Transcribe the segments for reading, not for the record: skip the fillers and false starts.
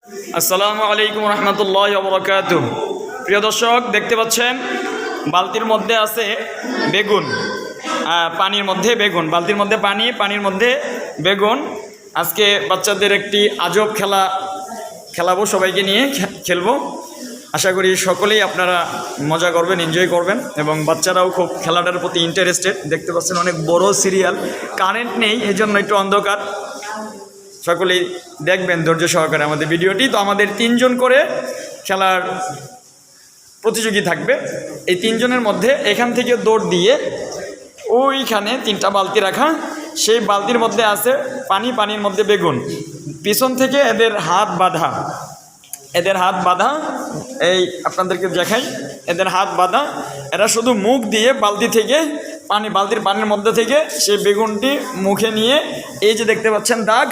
আসসালামু আলাইকুম রহমতুল্লাহি ওয়া বারাকাতুহু। প্রিয় দর্শক, দেখতে পাচ্ছেন বালতির মধ্যে আছে বেগুন, পানির মধ্যে বেগুন, বালতির মধ্যে পানি, পানির মধ্যে বেগুন। আজকে বাচ্চাদের একটি আজব খেলাবো, সবাইকে নিয়ে খেলবো। আশা করি সকলেই আপনারা মজা করবেন, এনজয় করবেন, এবং বাচ্চারাও খুব খেলাটার প্রতি ইন্টারেস্টেড। দেখতে পাচ্ছেন অনেক বড় সিরিয়াল, কারেন্ট নেই, এই জন্য একটু অন্ধকার। সকলেই দেখবেন ধৈর্য সহকারে আমাদের ভিডিওটি। তো আমাদের 3 জন করে খেলার প্রতিযোগী থাকবে। এই 3 জনের মধ্যে এখান থেকে দৌড় দিয়ে ওইখানে 3টা বালতি রাখা, সেই বালতির মধ্যে আছে পানি, পানির মধ্যে বেগুন। পিছন থেকে এদের হাত বাঁধা, এই আপনাদেরকে দেখাই, এদের হাত বাঁধা। এরা শুধু মুখ দিয়ে বালতি থেকে বালতির পানির মধ্যে থেকে সেই বেগুনটি মুখে নিয়ে, এই যে দেখতে পাচ্ছেন দাগ,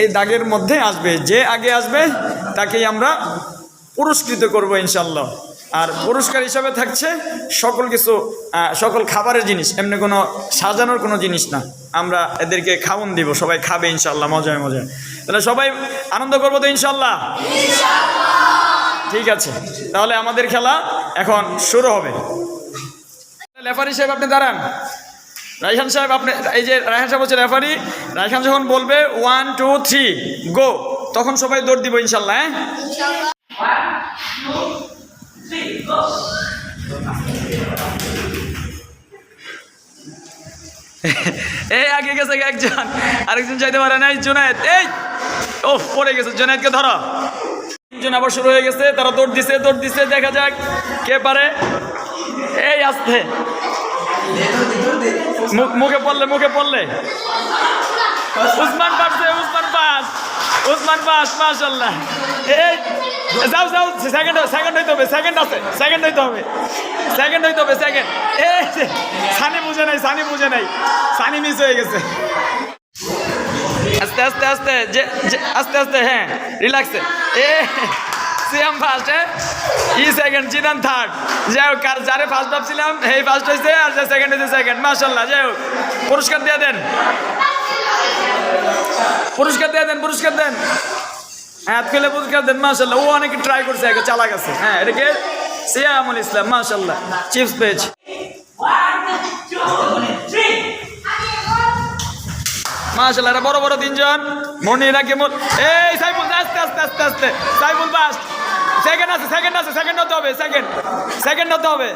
এই দাগের মধ্যে আসবে। যে আগে আসবে তাকেই আমরা পুরস্কৃত করব ইনশাল্লাহ। আর পুরস্কার হিসাবে থাকছে সকল খাবারের জিনিস, এমনি কোনো সাজানোর কোনো জিনিস না। আমরা এদেরকে খাওয়ান দিব, সবাই খাবে ইনশাল্লাহ, মজায় মজায়। তাহলে সবাই আনন্দ করবো তো ইনশাল্লাহ? ঠিক আছে, তাহলে আমাদের খেলা এখন শুরু হবে। রেফারি সাহেব আপনি দাঁড়ান। রায়হান সাহেব, আপনি, এই যে রায়হান সাহেব হচ্ছে রেফারি। রায়হান যখন বলবে 1 2 3 গো, তখন সবাই দৌড় দিব ইনশাল্লাহ। এই আগে গেছে একজন, আরেকজন চাইতে পারে নাই, জুনায়েদ। এই ও পড়ে গেছে, জুনায়েদকে ধরো। 3 জন আবার শুরু হয়ে গেছে, তারা দৌড় দিছে, দেখা যাক কে পারে। এই আসতে মুখে পড়লে উসমান পারছে, উসমান পাস মাশাআল্লাহ। এই যাও সেকেন্ড হইতে হবে, সেকেন্ড হইতে হবে। এই সানি বুঝে নাই, সানি মিস হয়ে গেছে। আস্তে, হ্যাঁ, রিল্যাক্সে। সিয়াম ফার্স্ট, ই সেকেন্ড, জিদান থার্ড। যাই হোক, যারে ফার্স্ট ভাবছিলাম এই ফার্স্ট হয়েছে, আর যে সেকেন্ড হয়েছে সেকেন্ড। মাশাআল্লাহ। যাই হোক, পুরস্কার দিয়ে দেন। হাত খুলে পুরস্কার দেন। মাশাআল্লাহ, ও অনেকে ট্রাই করছে, আগে চালা গেছে। হ্যাঁ, এটাকে সিয়ামুল ইসলাম, মাশাআল্লাহ, চিপস পেয়েছে। মাশাআল্লাহ, এরা বড় 3 জন। মনির আগে এই সাইফুল, আস্তে সাইফুল ফার্স্ট। সেকেন্ড আছে, সেকেন্ড হতে হবে।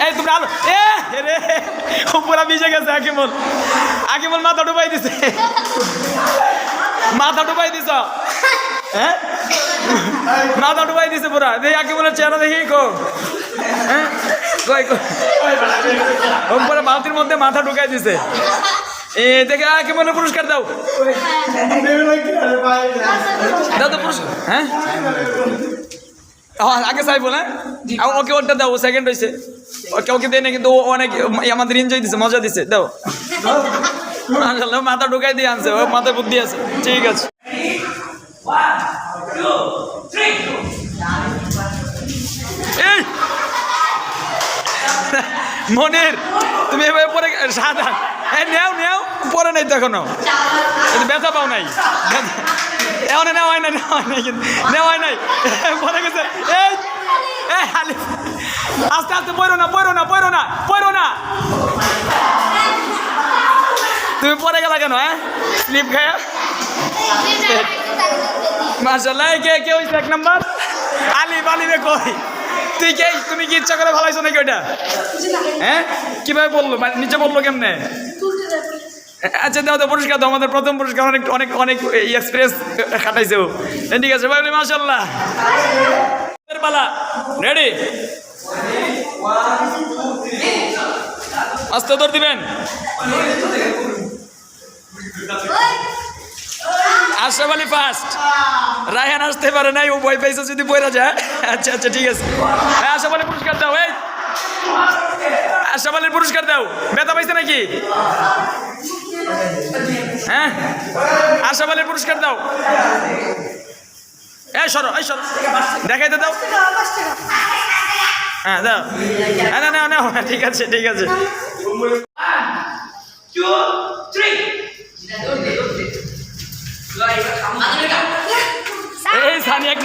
এই তোমরা আলো, রে পুরা ভিজে গেছে। আকিমুল মাথা ডুবাই দিছে, হ্যাঁ, মাথা ডুবাই দিছে পুরা। দেখি আকিমুলের চেহারা দেখি, হ্যাঁ, পুরা বালতির মধ্যে মাথা ঢুকাই দিছে। দেখে আকিমুলের পুরস্কার দাও তো পুরস্কার। হ্যাঁ, আগে সাইফুল, হ্যাঁ, ওকে ওটা দাও, ও সেকেন্ড হয়েছে। ওকে দেয় না, কিন্তু ও অনেক আমাদের এনজয় দিছে, মজা দিছে। দাও, মাথা ঢুকাই দিয়ে আনছে, ও মাথায় বুদ্ধি আছে। ঠিক আছে, এই মনির, তুমি এভাবে পরে সাদা নেও পরে নাই তো, এখনো ব্যথা পাও নাই, এমন নেওয়া হয় নাই, পরে গেছে। এই আলিফ, আস্তে পড়ো না। তুমি পরে গেলা কেন? হ্যাঁ, স্লিপ খায়। মাশাআল্লাহ, কে হইছে 1 নাম্বার? আলিফ রে কই তুমি কি ইচ্ছা করে ভালাইছো নাকি ওইটা? হ্যাঁ, কিভাবে বললো, নিচে বললো কেমনে? আচ্ছা, দাও তো পুরস্কার দাও। আমাদের প্রথম পুরস্কার, অনেক এক্সপ্রেস খাটাইছে ও। ঠিক আছে ভাই, মাশাআল্লাহ। পালা রেডি, আস্তে দৌড় দিবেন। আশরাফ আলী ফার্স্ট। রায়হান আসতে পারে নাই, ও ভয় পাইছে যদি পড়া যায়। আচ্ছা, ঠিক আছে। আশরাফ আলী পুরস্কার দাও। এই আশরাফ আলীর পুরস্কার দাও। ব্যথা পাইছে নাকি? হ্যাঁ, আশরাফ আলীর পুরস্কার দাও। এই সরো, দেখাইতে দাও। হ্যাঁ, দাও। নাও। ঠিক আছে। 1 2 3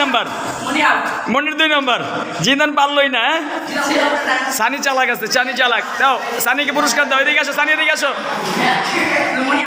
নাম্বার? মনির 2 নাম্বার। জিদান পারলই না। সানি চালাক আছে, সানি চালাক। দাও সানিকে পুরস্কার দাও। এদিকে আসো সানি, এদিকে আসো।